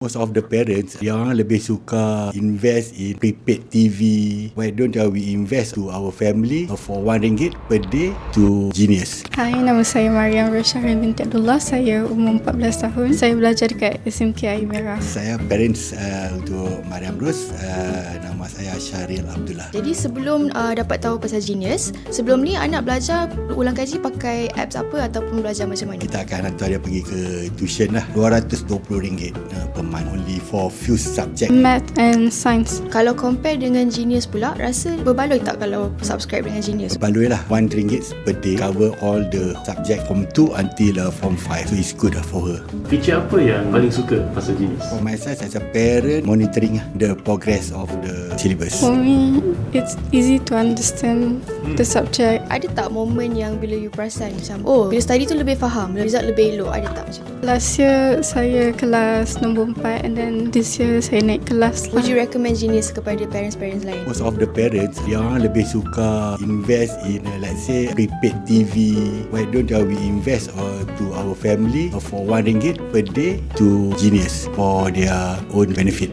Most of the parents, dia orang lebih suka invest in prepaid TV. Why don't we invest to our family for RM1 per day to Genius? Hai, nama saya Mariam Rasharin binti Abdullah. Saya umur 14 tahun. Saya belajar dekat SMK Air Merah. Saya parents untuk Mariam Ros. Nama saya Syaril Abdullah. Jadi sebelum dapat tahu pasal Genius, sebelum ni anak belajar ulang kaji pakai apps apa ataupun belajar macam mana? Kita akan hantar dia pergi ke tuition lah. RM220 per month, only for few subject. Math and Science. Kalau compare dengan Genius pula, rasa berbaloi tak kalau subscribe dengan Genius? Baloi lah, RM1 per day cover all the subject from 2 until form 5. So it's good for her. Feature apa yang paling suka pasal Genius? For myself as a parent, monitoring the progress of the syllabus. For me, it's easy to understand the subject. Ada tak momen yang bila you perasan macam, bila study tu lebih faham, result lebih elok? Ada tak macam tu? Last year, saya kelas nombor 4 and then this year, saya naik kelas Would you lah. recommend Genius kepada parents-parents lain? Most of the parents, dia orang lebih suka invest in let's say prepaid TV. Why don't we invest to our family for RM1 per day to Genius for their own benefit?